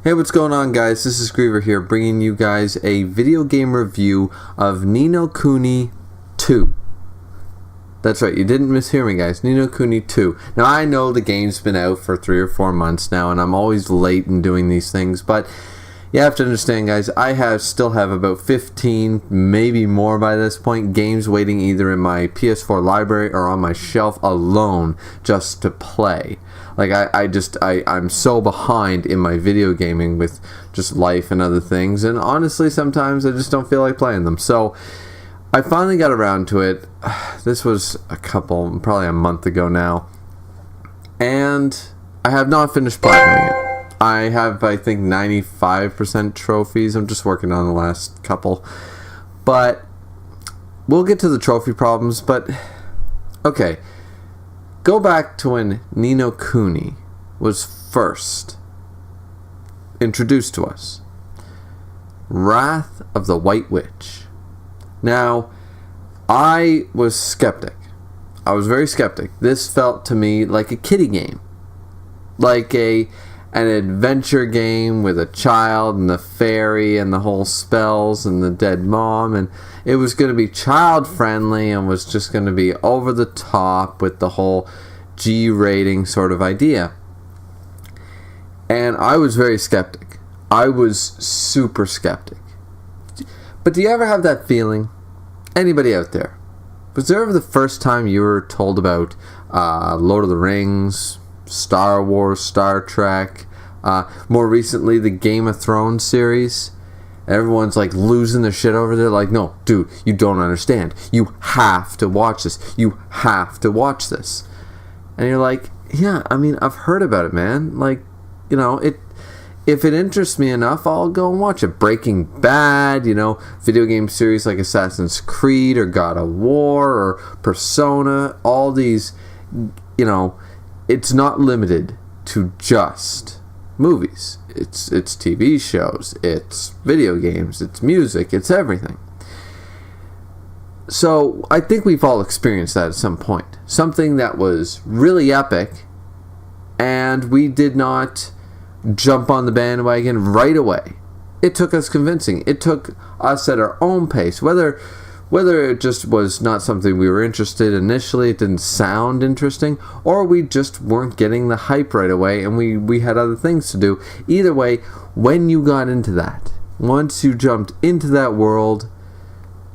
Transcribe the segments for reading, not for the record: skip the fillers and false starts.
Hey, what's going on, guys? This is Griever here, bringing you guys a video game review of Ni no Kuni 2. That's right, you didn't mishear me, guys. Ni no Kuni 2. Now, I know the game's been out for 3 or 4 months now, and I'm always late in doing these things, but you have to understand, guys, I still have about 15, maybe more by this point, games waiting either in my PS4 library or on my shelf alone just to play. Like, I'm so behind in my video gaming with just life and other things, and honestly, sometimes I just don't feel like playing them. So, I finally got around to it. This was probably a month ago now, and I have not finished platinuming it. I have, I think, 95% trophies. I'm just working on the last couple. But we'll get to the trophy problems, but okay. Go back to when Ni no Kuni was first introduced to us. Wrath of the White Witch. Now, I was skeptic. I was very skeptic. This felt to me like a kiddie game. Like an adventure game with a child and the fairy and the whole spells and the dead mom, and it was going to be child friendly and was just going to be over the top with the whole G rating sort of idea. And I was very skeptic. I was super skeptic. But do you ever have that feeling? Anybody out there? Was there ever the first time you were told about Lord of the Rings, Star Wars, Star Trek, more recently the Game of Thrones series? Everyone's like losing their shit over there, like, no, dude, you don't understand. You have to watch this. You have to watch this. And you're like, yeah, I mean, I've heard about it, man. Like, you know, if it interests me enough, I'll go and watch it. Breaking Bad, you know, video game series like Assassin's Creed or God of War or Persona, all these, you know, it's not limited to just movies. It's TV shows, it's video games, it's music, it's everything. So I think we've all experienced that at some point. Something that was really epic, and we did not jump on the bandwagon right away. It took us convincing. It took us at our own pace. Whether it just was not something we were interested in initially, it didn't sound interesting, or we just weren't getting the hype right away and we had other things to do. Either way, when you got into that, once you jumped into that world,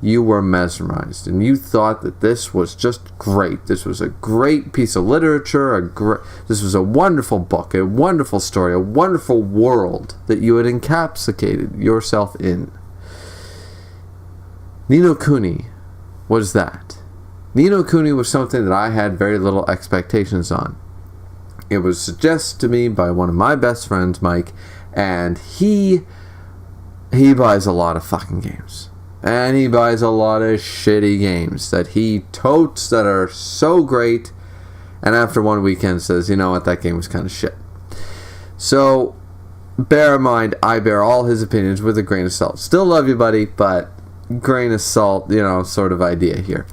you were mesmerized and you thought that this was just great. This was a great piece of literature. This was a wonderful book, a wonderful story, a wonderful world that you had encapsulated yourself in. Ni no Kuni was that. Ni no Kuni was something that I had very little expectations on. It was suggested to me by one of my best friends, Mike, and he buys a lot of fucking games. And he buys a lot of shitty games that he totes that are so great, and after one weekend says, you know what, that game was kind of shit. So, bear in mind, I bear all his opinions with a grain of salt. Still love you, buddy, but grain of salt, you know, sort of idea here.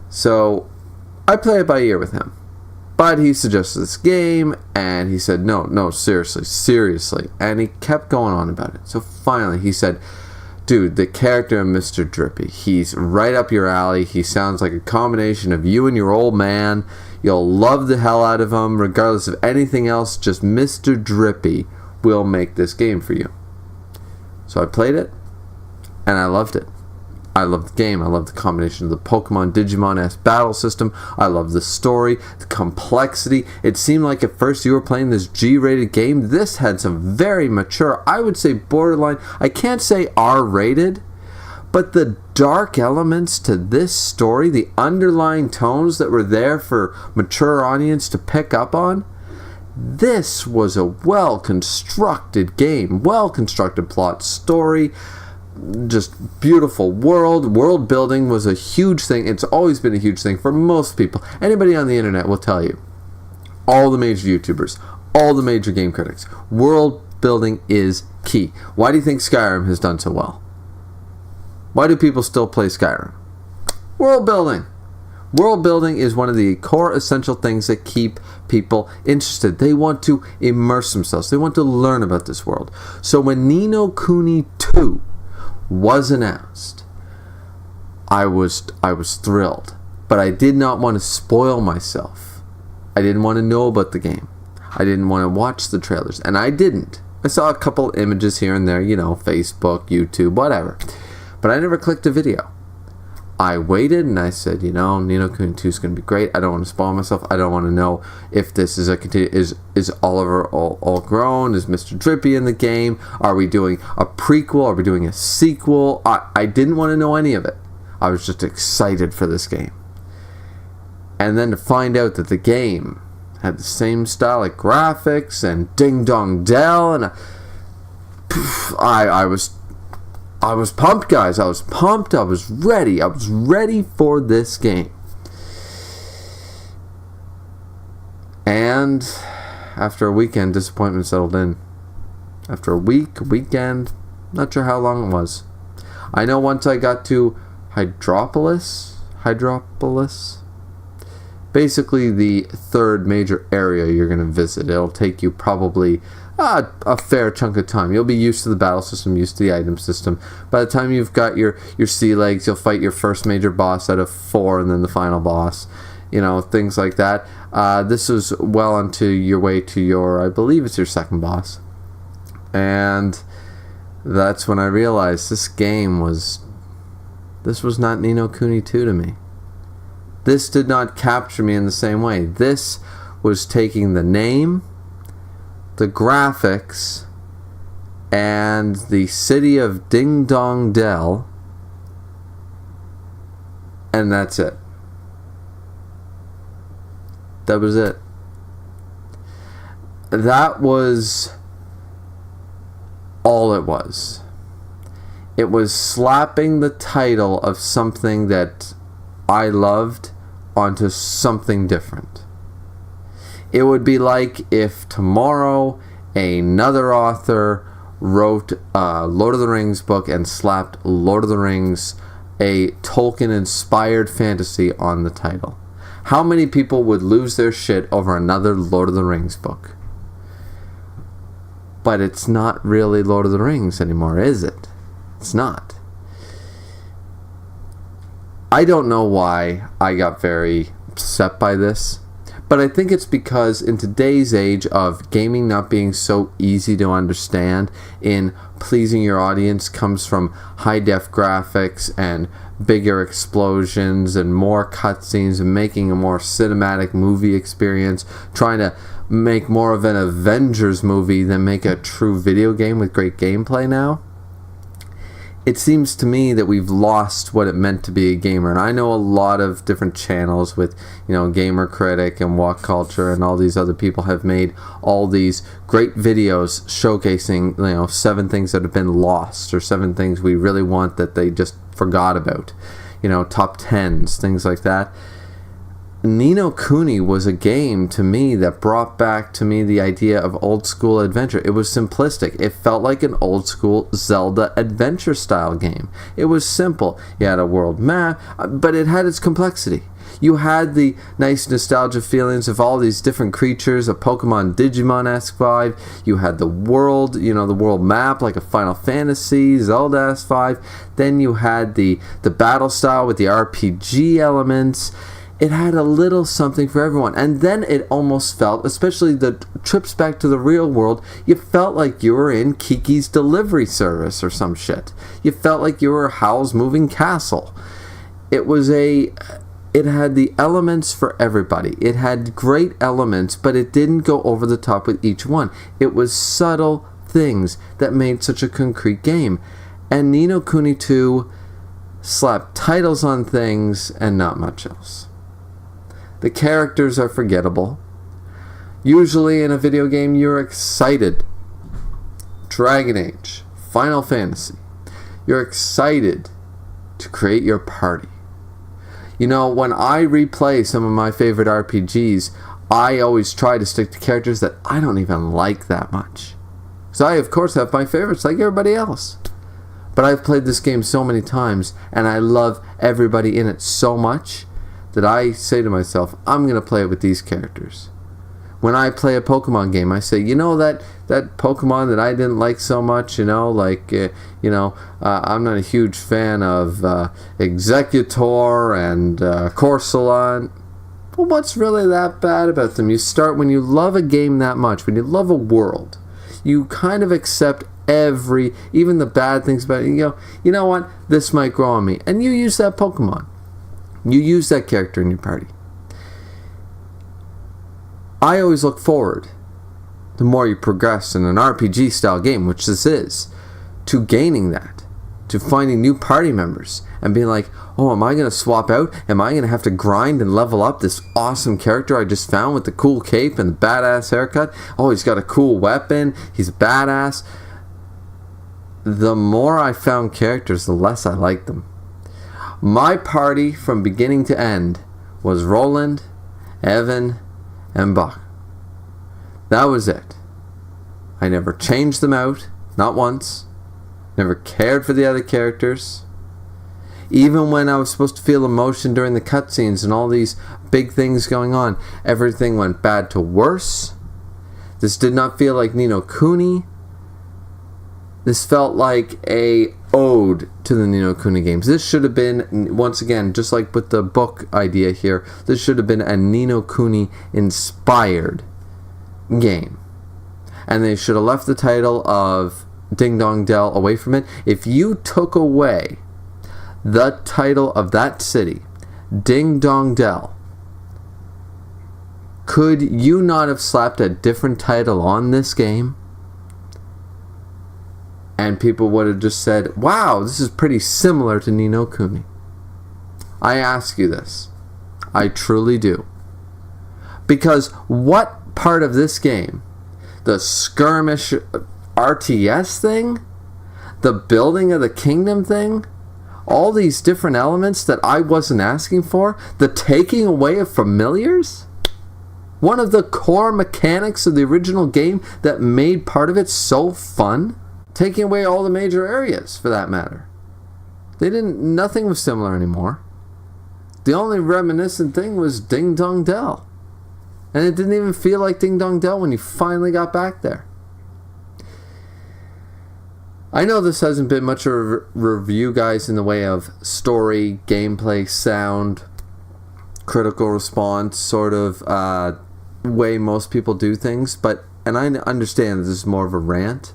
So, I play it by ear with him. But he suggested this game, and he said, no, seriously. And he kept going on about it. So finally, he said, dude, the character of Mr. Drippy, he's right up your alley. He sounds like a combination of you and your old man. You'll love the hell out of him, regardless of anything else. Just Mr. Drippy will make this game for you. So I played it, and I loved it. I loved the game. I loved the combination of the Pokemon Digimon-esque battle system. I loved the story, the complexity. It seemed like at first you were playing this G-rated game. This had some very mature, I would say borderline, I can't say R-rated, but the dark elements to this story, the underlying tones that were there for mature audience to pick up on, this was a well-constructed game, well-constructed plot, story, just beautiful world building was a huge thing. It's always been a huge thing for most people. Anybody on the internet will tell you, all the major YouTubers, all the major game critics, world building is key. Why do you think Skyrim has done so well? Why do people still play Skyrim? World building. World building is one of the core essential things that keep people interested. They want to immerse themselves. They want to learn about this world. So when Ni no Kuni 2 was announced, I was thrilled. But I did not want to spoil myself. I didn't want to know about the game. I didn't want to watch the trailers. And I didn't. I saw a couple images here and there, Facebook, YouTube, whatever. But I never clicked a video. I waited and I said, Ni no Kuni 2 is going to be great. I don't want to spoil myself. I don't want to know if this is is Oliver all grown? Is Mr. Drippy in the game? Are we doing a prequel? Are we doing a sequel? I didn't want to know any of it. I was just excited for this game. And then to find out that the game had the same style of graphics and Ding Dong Dell, and I was pumped, guys. I was pumped. I was ready. I was ready for this game. And after a weekend, disappointment settled in. After a weekend, not sure how long it was. I know once I got to Hydropolis, basically the third major area you're going to visit. It'll take you probably a fair chunk of time. You'll be used to the battle system, used to the item system. By the time you've got your sea legs, you'll fight your first major boss out of 4 and then the final boss. Things like that. This is well onto your way to I believe it's your second boss. And that's when I realized this was not Ni no Kuni 2 to me. This did not capture me in the same way. This was taking the name, the graphics, and the city of Ding Dong Dell, and that's it. That was it. That was all it was. It was slapping the title of something that I loved onto something different. It would be like if tomorrow another author wrote a Lord of the Rings book and slapped Lord of the Rings, a Tolkien-inspired fantasy, on the title. How many people would lose their shit over another Lord of the Rings book? But it's not really Lord of the Rings anymore, is it? It's not. I don't know why I got very upset by this, but I think it's because in today's age of gaming not being so easy to understand, in pleasing your audience comes from high-def graphics and bigger explosions and more cutscenes and making a more cinematic movie experience, trying to make more of an Avengers movie than make a true video game with great gameplay now. It seems to me that we've lost what it meant to be a gamer. And I know a lot of different channels with, Gamer Critic and Walk Culture and all these other people have made all these great videos showcasing, 7 things that have been lost or 7 things we really want that they just forgot about. Top 10s, things like that. Ni no Kuni was a game to me that brought back to me the idea of old school adventure. It was simplistic. It felt like an old school Zelda adventure style game. It was simple. You had a world map, but it had its complexity. You had the nice nostalgia feelings of all these different creatures, a Pokemon Digimon-esque vibe. You had the world, the world map like a Final Fantasy, Zelda-esque vibe. Then you had the battle style with the RPG elements. It had a little something for everyone. And then it almost felt, especially the trips back to the real world, you felt like you were in Kiki's Delivery Service or some shit. You felt like you were Howl's Moving Castle. It had the elements for everybody. It had great elements, but it didn't go over the top with each one. It was subtle things that made such a concrete game. And Ni no Kuni 2 slapped titles on things and not much else. The characters are forgettable. Usually in a video game you're excited. Dragon Age, Final Fantasy. You're excited to create your party. When I replay some of my favorite RPGs, I always try to stick to characters that I don't even like that much. So I, of course, have my favorites like everybody else. But I've played this game so many times, and I love everybody in it so much that I say to myself, I'm going to play with these characters. When I play a Pokemon game, I say, you know, that Pokemon that I didn't like so much, you know, like, I'm not a huge fan of Executor and Corsola. Well, what's really that bad about them? You start, when you love a game that much, when you love a world, you kind of accept even the bad things about it. You go, you know what, this might grow on me. And you use that Pokemon. You use that character in your party. I always look forward, the more you progress in an RPG style game, which this is, to gaining that, to finding new party members and being like, oh, am I going to swap out? Am I going to have to grind and level up this awesome character I just found with the cool cape and the badass haircut? Oh, he's got a cool weapon. He's badass. The more I found characters, the less I liked them. My party from beginning to end was Roland, Evan, and Buck. That was it. I never changed them out, not once. Never cared for the other characters. Even when I was supposed to feel emotion during the cutscenes and all these big things going on, everything went bad to worse. This did not feel like Ni no Kuni. This felt like a ode to the Ni no Kuni games. This should have been, once again, just like with the book idea here, this should have been a Ni no Kuni inspired game. And they should have left the title of Ding Dong Dell away from it. If you took away the title of that city, Ding Dong Dell, could you not have slapped a different title on this game? And people would have just said, wow, this is pretty similar to Ni no Kuni. I ask you this. I truly do. Because what part of this game, the skirmish RTS thing, the building of the kingdom thing, all these different elements that I wasn't asking for, the taking away of familiars, one of the core mechanics of the original game that made part of it so fun, taking away all the major areas, for that matter. Nothing was similar anymore. The only reminiscent thing was Ding Dong Dell. And it didn't even feel like Ding Dong Dell when you finally got back there. I know this hasn't been much of a review, guys, in the way of story, gameplay, sound, critical response, sort of way most people do things. And I understand this is more of a rant.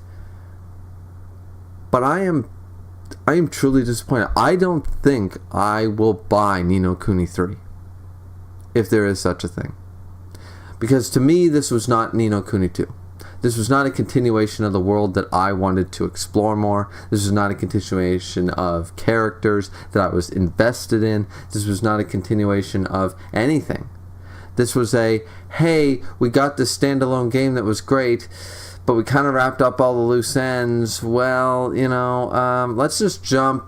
But I am truly disappointed. I don't think I will buy Ni no Kuni 3, if there is such a thing. Because to me, this was not Ni no Kuni 2. This was not a continuation of the world that I wanted to explore more. This was not a continuation of characters that I was invested in. This was not a continuation of anything. This was hey, we got this standalone game that was great, but we kind of wrapped up all the loose ends. Well, let's just jump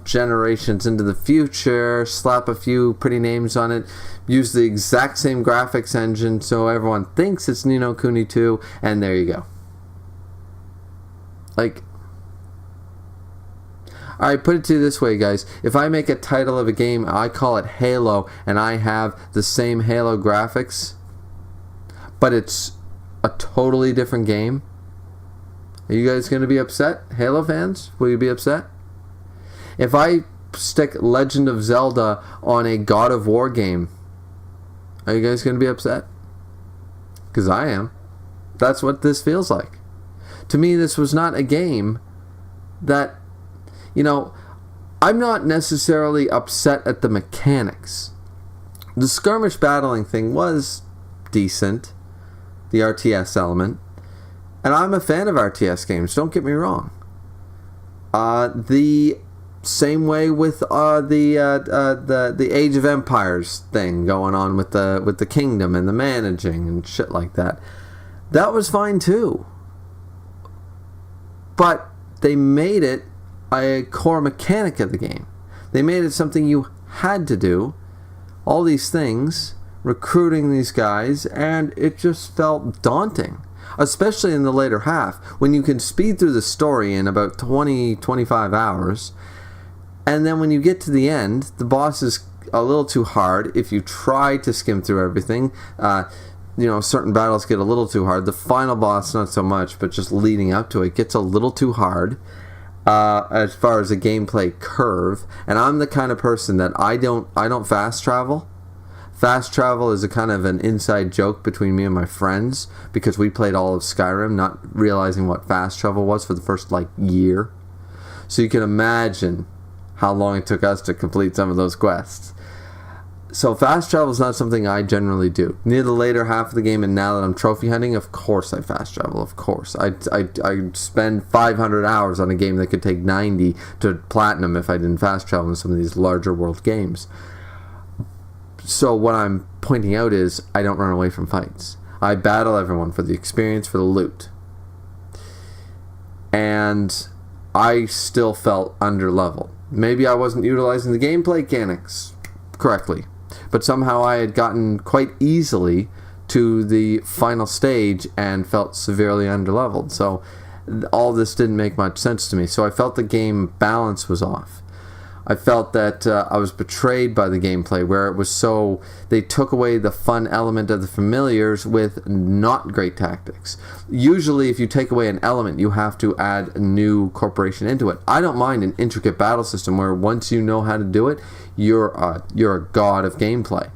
generations into the future, slap a few pretty names on it, use the exact same graphics engine so everyone thinks it's Ni no Kuni 2, and there you go. Alright, put it to you this way, guys. If I make a title of a game, I call it Halo, and I have the same Halo graphics, but it's a totally different game, are you guys going to be upset? Halo fans, will you be upset? If I stick Legend of Zelda on a God of War game, are you guys going to be upset? Because I am. That's what this feels like. To me, this was not a game that, I'm not necessarily upset at the mechanics. The skirmish battling thing was decent, the RTS element. And I'm a fan of RTS games, don't get me wrong. The same way with the Age of Empires thing going on with the kingdom and the managing and shit like that. That was fine too. But they made it a core mechanic of the game. They made it something you had to do. All these things, recruiting these guys, and it just felt daunting. Especially in the later half, when you can speed through the story in about 20-25 hours, and then when you get to the end, the boss is a little too hard. If you try to skim through everything, certain battles get a little too hard. The final boss, not so much, but just leading up to it gets a little too hard as far as a gameplay curve. And I'm the kind of person that I don't fast travel. Fast travel is a kind of an inside joke between me and my friends because we played all of Skyrim, not realizing what fast travel was for the first year. So you can imagine how long it took us to complete some of those quests. So fast travel is not something I generally do. Near the later half of the game, and now that I'm trophy hunting, of course I fast travel. Of course, I spend 500 hours on a game that could take 90 to platinum if I didn't fast travel in some of these larger world games. So what I'm pointing out is I don't run away from fights. I battle everyone for the experience, for the loot. And I still felt underleveled. Maybe I wasn't utilizing the gameplay mechanics correctly, but somehow I had gotten quite easily to the final stage and felt severely underleveled. So all this didn't make much sense to me. So I felt the game balance was off. I felt that I was betrayed by the gameplay, where it was so they took away the fun element of the familiars with not great tactics. Usually if you take away an element, you have to add a new corporation into it. I don't mind an intricate battle system where once you know how to do it, you're a god of gameplay.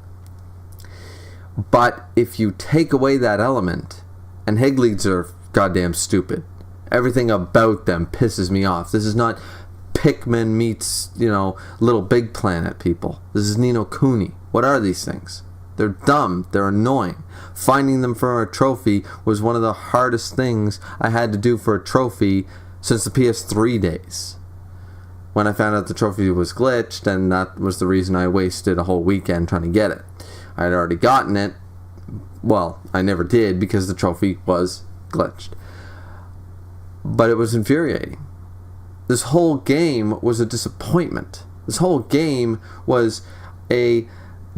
But if you take away that element, and Higglids are goddamn stupid. Everything about them pisses me off. This is not Pikmin meets, Little Big Planet people. This is Ni no Kuni. What are these things? They're dumb. They're annoying. Finding them for a trophy was one of the hardest things I had to do for a trophy since the PS3 days. When I found out the trophy was glitched, and that was the reason I wasted a whole weekend trying to get it. I had already gotten it. Well, I never did because the trophy was glitched. But it was infuriating. This whole game was a disappointment. This whole game was a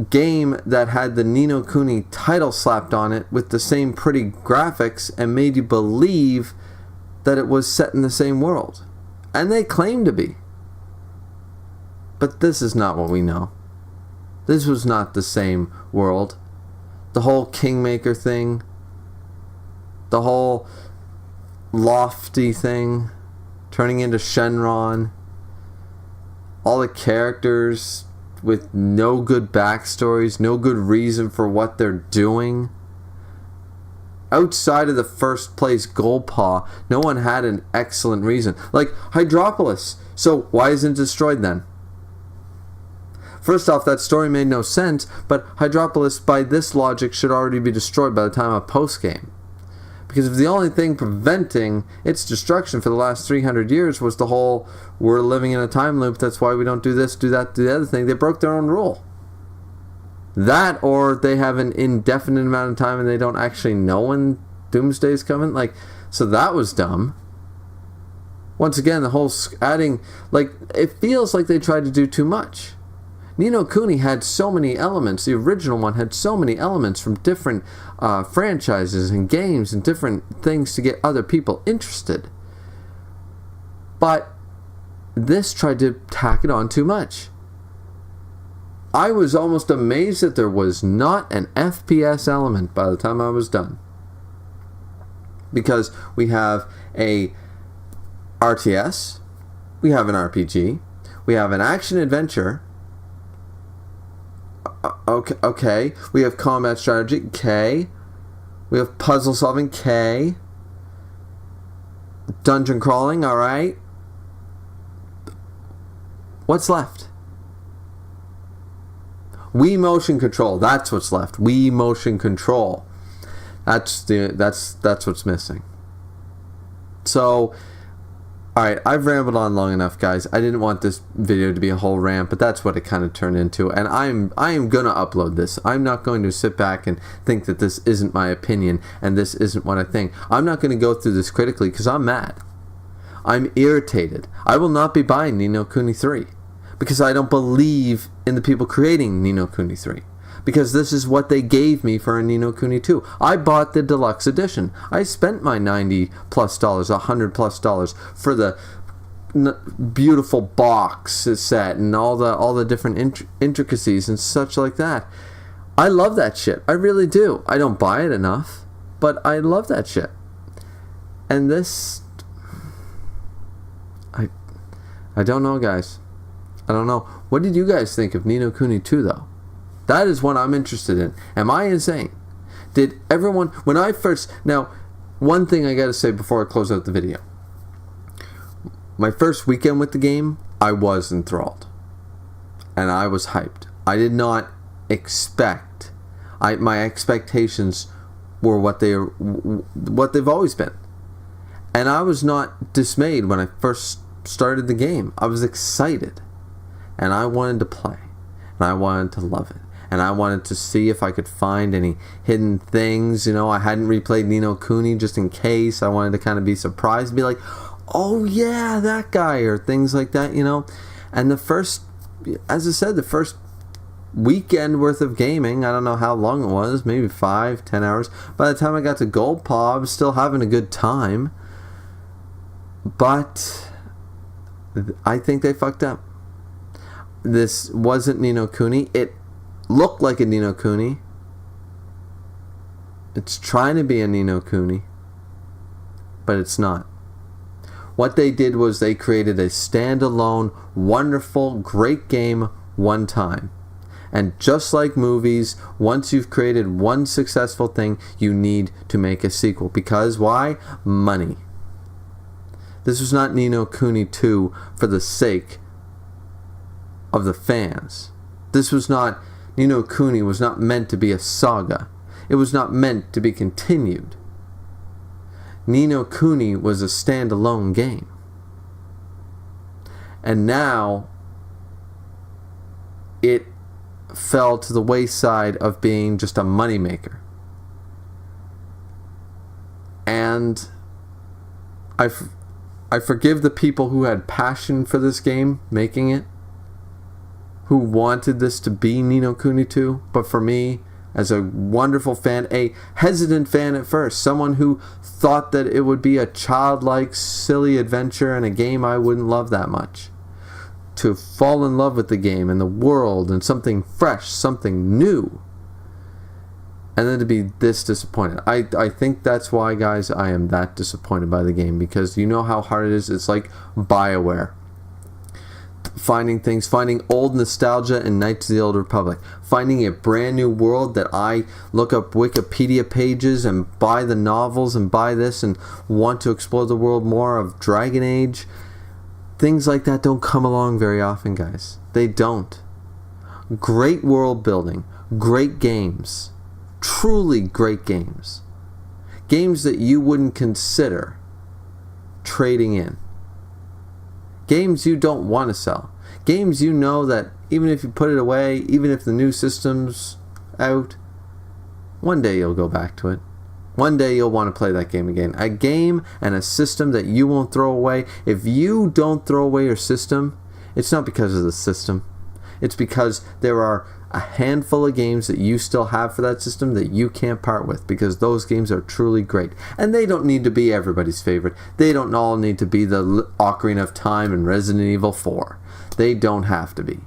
game that had the Ni no Kuni title slapped on it with the same pretty graphics and made you believe that it was set in the same world. And they claim to be. But this is not what we know. This was not the same world. The whole Kingmaker thing, the whole lofty thing, turning into Shenron, all the characters with no good backstories, no good reason for what they're doing. Outside of the first place Goldpaw, no one had an excellent reason. Like Hydropolis. So why isn't it destroyed then? First off, that story made no sense, but Hydropolis, by this logic, should already be destroyed by the time of post-game. Because if the only thing preventing its destruction for the last 300 years was the whole, we're living in a time loop, that's why we don't do this, do that, do the other thing, they broke their own rule. That, or they have an indefinite amount of time and they don't actually know when Doomsday's coming. So that was dumb. Once again, the whole adding, it feels like they tried to do too much. Ni no Kuni had so many elements. The original one had so many elements from different franchises and games and different things to get other people interested. But this tried to tack it on too much. I was almost amazed that there was not an FPS element by the time I was done. Because we have a RTS, we have an RPG, we have an action-adventure. Okay. We have combat strategy. K. We have puzzle solving. K. Dungeon crawling. All right. What's left? Wii motion control. That's what's left. Wii motion control. That's what's missing. So, alright, I've rambled on long enough, guys. I didn't want this video to be a whole rant, but that's what it kind of turned into. And I am going to upload this. I'm not going to sit back and think that this isn't my opinion and this isn't what I think. I'm not going to go through this critically because I'm mad. I'm irritated. I will not be buying Ni no Kuni 3 because I don't believe in the people creating Ni no Kuni 3. Because this is what they gave me for a Ni no Kuni 2. I bought the deluxe edition. I spent my $90+, $100+ for the beautiful box set and all the different intricacies and such like that. I love that shit. I really do. I don't buy it enough, but I love that shit. And this, I don't know, guys. I don't know. What did you guys think of Ni no Kuni 2, though? That is what I'm interested in. Am I insane? Did everyone, when I first, now, one thing I gotta say before I close out the video. My first weekend with the game, I was enthralled. And I was hyped. I did not expect, my expectations were what they've always been. And I was not dismayed when I first started the game. I was excited. And I wanted to play. And I wanted to love it. And I wanted to see if I could find any hidden things. You know, I hadn't replayed Ni no Kuni just in case. I wanted to kind of be surprised, be like, oh yeah, that guy, or things like that, you know. And the first, as I said, the first weekend worth of gaming, I don't know how long it was, maybe 5-10 hours. By the time I got to Gold Paw, I was still having a good time. But I think they fucked up. This wasn't Ni no Kuni. It looked like a Ni no Kuni. It's trying to be a Ni no Kuni, but it's not. What they did was they created a standalone, wonderful, great game one time. And just like movies, once you've created one successful thing, you need to make a sequel. Because why? Money. This was not Ni no Kuni 2 for the sake of the fans. This was not, Ni no Kuni was not meant to be a saga. It was not meant to be continued. Ni no Kuni was a standalone game. And now it fell to the wayside of being just a moneymaker. And I forgive the people who had passion for this game, making it, who wanted this to be Ni no Kuni 2, but for me, as a wonderful fan, a hesitant fan at first, someone who thought that it would be a childlike, silly adventure and a game I wouldn't love that much, to fall in love with the game and the world and something fresh, something new, and then to be this disappointed. I think that's why, guys, I am that disappointed by the game, because you know how hard it is. It's like BioWare. Finding things, finding old nostalgia in Knights of the Old Republic, finding a brand new world that I look up Wikipedia pages and buy the novels and buy this and want to explore the world more of Dragon Age. Things like that don't come along very often, guys. They don't. Great world building, great games, truly great games. Games that you wouldn't consider trading in. Games you don't want to sell. Games you know that even if you put it away, even if the new system's out, one day you'll go back to it. One day you'll want to play that game again. A game and a system that you won't throw away. If you don't throw away your system, it's not because of the system. It's because there are a handful of games that you still have for that system that you can't part with, because those games are truly great. And they don't need to be everybody's favorite. They don't all need to be the Ocarina of Time and Resident Evil 4. They don't have to be.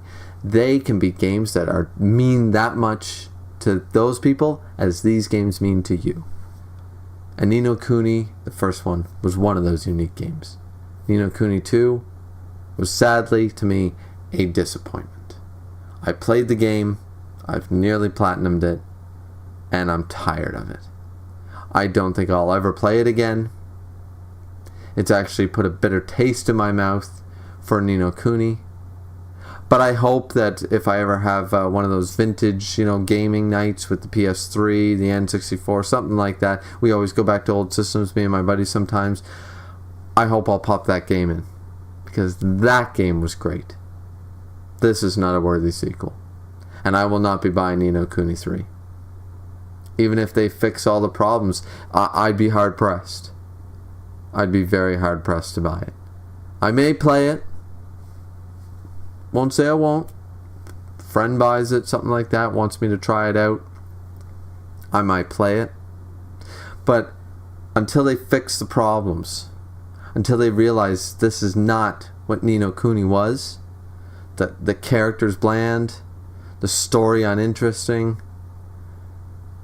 They can be games that mean that much to those people as these games mean to you. And Ni no Kuni, the first one, was one of those unique games. Ni no Kuni 2 was sadly, to me, a disappointment. I played the game, I've nearly platinumed it, and I'm tired of it. I don't think I'll ever play it again. It's actually put a bitter taste in my mouth for Ni no Kuni. But I hope that if I ever have one of those vintage, gaming nights with the PS3, the N64, something like that, we always go back to old systems, me and my buddies sometimes, I hope I'll pop that game in, because that game was great. This is not a worthy sequel. And I will not be buying Ni no Kuni 3. Even if they fix all the problems, I'd be hard-pressed. I'd be very hard-pressed to buy it. I may play it. Won't say I won't. Friend buys it, something like that, wants me to try it out. I might play it. But until they fix the problems, until they realize this is not what Ni no Kuni was. The characters bland, the story uninteresting,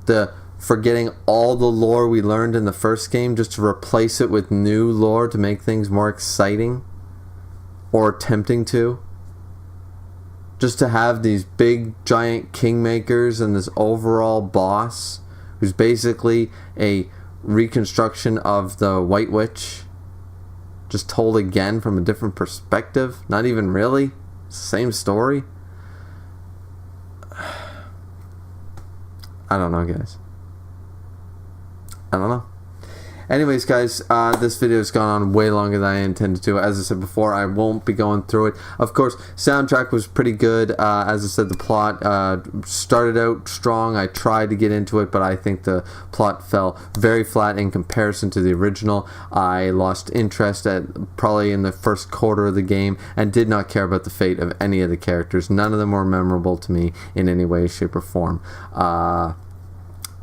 the forgetting all the lore we learned in the first game just to replace it with new lore to make things more exciting or tempting to. Just to have these big giant kingmakers and this overall boss who's basically a reconstruction of the White Witch, just told again from a different perspective. Not even really. Same story. I don't know, guys. I don't know. Anyways, guys, this video has gone on way longer than I intended to. As I said before, I won't be going through it. Of course, soundtrack was pretty good. As I said, the plot started out strong. I tried to get into it, but I think the plot fell very flat in comparison to the original. I lost interest probably in the first quarter of the game and did not care about the fate of any of the characters. None of them were memorable to me in any way, shape, or form.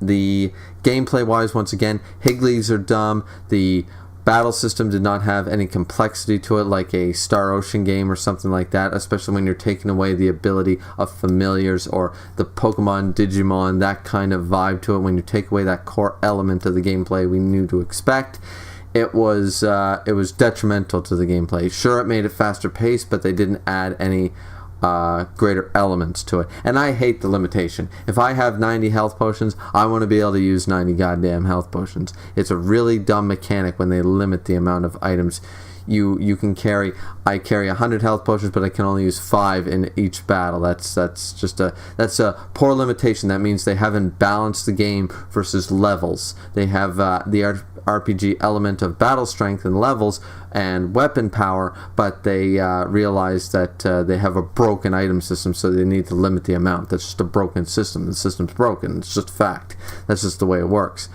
The gameplay wise, once again, Higglies are dumb. The battle system did not have any complexity to it like a Star Ocean game or something like that, especially when you're taking away the ability of familiars or the Pokemon, Digimon, that kind of vibe to it. When you take away that core element of the gameplay we knew to expect, it was detrimental to the gameplay. Sure, it made it faster paced, but they didn't add any greater elements to it. And I hate the limitation. If I have 90 health potions, I want to be able to use 90 goddamn health potions. It's a really dumb mechanic when they limit the amount of items you can carry. I carry 100 health potions, but I can only use 5 in each battle. That's a poor limitation. That means they haven't balanced the game versus levels. They have the RPG element of battle strength and levels and weapon power, but they realize that they have a broken item system, so they need to limit the amount. That's just a broken system. The system's broken. It's just a fact. That's just the way it works.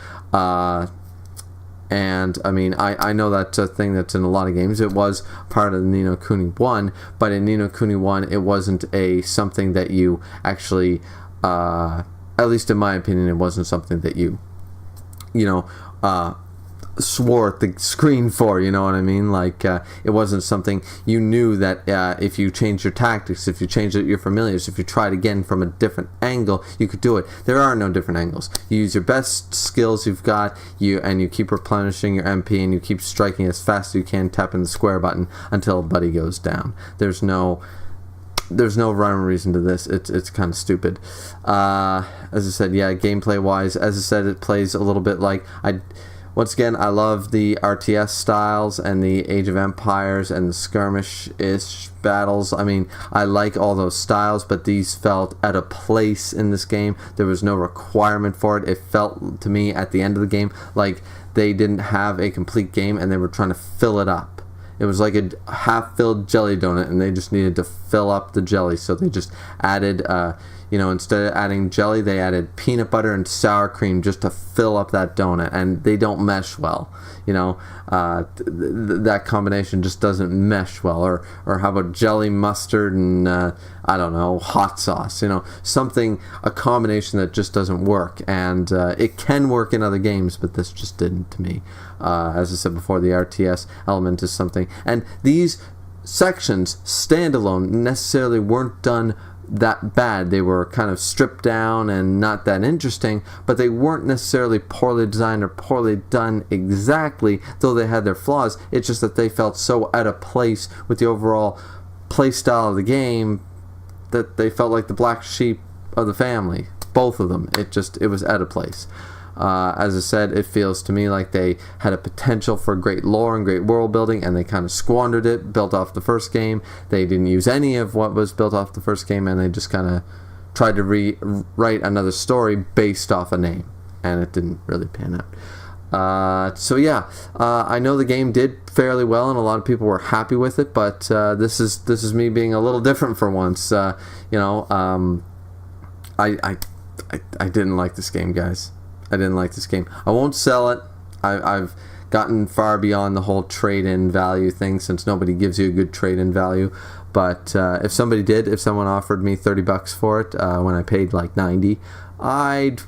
And I mean, I know that's a thing that's in a lot of games. It was part of the Ni no Kuni 1, but in Ni no Kuni 1, it wasn't something that you actually, at least in my opinion, it wasn't something that you swore at the screen for, you know what I mean? Like, it wasn't something you knew that if you changed your tactics, if you changed your familiars, if you tried again from a different angle, you could do it. There are no different angles. You use your best skills you've got, and you keep replenishing your MP, and you keep striking as fast as you can, tapping the square button until a buddy goes down. There's no rhyme or reason to this. It's kind of stupid. As I said, yeah, gameplay wise, as I said, it plays a little bit like once again, I love the RTS styles and the Age of Empires and the skirmish-ish battles. I mean, I like all those styles, but these felt out of place in this game. There was no requirement for it. It felt to me at the end of the game like they didn't have a complete game and they were trying to fill it up. It was like a half-filled jelly donut, and they just needed to fill up the jelly, so they just added, instead of adding jelly, they added peanut butter and sour cream just to fill up that donut, and they don't mesh well. That combination just doesn't mesh well. Or how about jelly, mustard, and I don't know, hot sauce? A combination that just doesn't work. And it can work in other games, but this just didn't to me. As I said before, the RTS element is something, and these sections standalone necessarily weren't done that bad. They were kind of stripped down and not that interesting, but they weren't necessarily poorly designed or poorly done exactly, though they had their flaws. It's just that they felt so out of place with the overall play style of the game that they felt like the black sheep of the family. Both of them. It was out of place. As I said, it feels to me like they had a potential for great lore and great world building, and they kind of squandered it, built off the first game. They didn't use any of what was built off the first game, and they just kind of tried to rewrite another story based off a name, and it didn't really pan out. I know the game did fairly well, and a lot of people were happy with it, but this is me being a little different for once. I didn't like this game, guys. I didn't like this game. I won't sell it. I've gotten far beyond the whole trade-in value thing, since nobody gives you a good trade-in value. But if someone offered me $30 for it when I paid like $90, I'd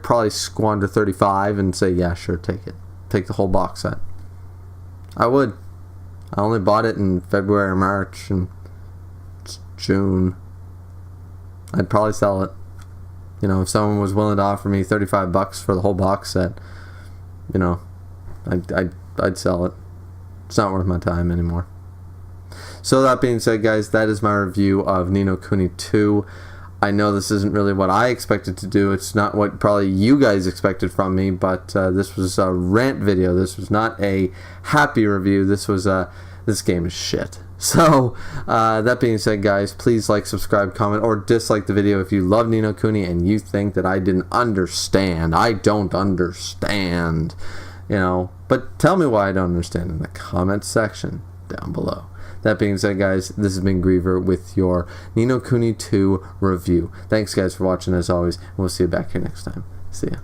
probably squander $35 and say, yeah, sure, take it. Take the whole box set. I would. I only bought it in February or March, and it's June. I'd probably sell it. You know, if someone was willing to offer me $35 for the whole box set, you know, I'd sell it. It's not worth my time anymore. So that being said, guys, that is my review of Ni no Kuni 2. I know this isn't really what I expected to do. It's not what probably you guys expected from me, but this was a rant video. This was not a happy review. This was this game is shit. So, that being said, guys, please like, subscribe, comment, or dislike the video if you love Ni no Kuni and you think that I didn't understand. I don't understand, you know. But tell me why I don't understand in the comment section down below. That being said, guys, this has been Griever with your Ni no Kuni 2 review. Thanks, guys, for watching as always, and we'll see you back here next time. See ya.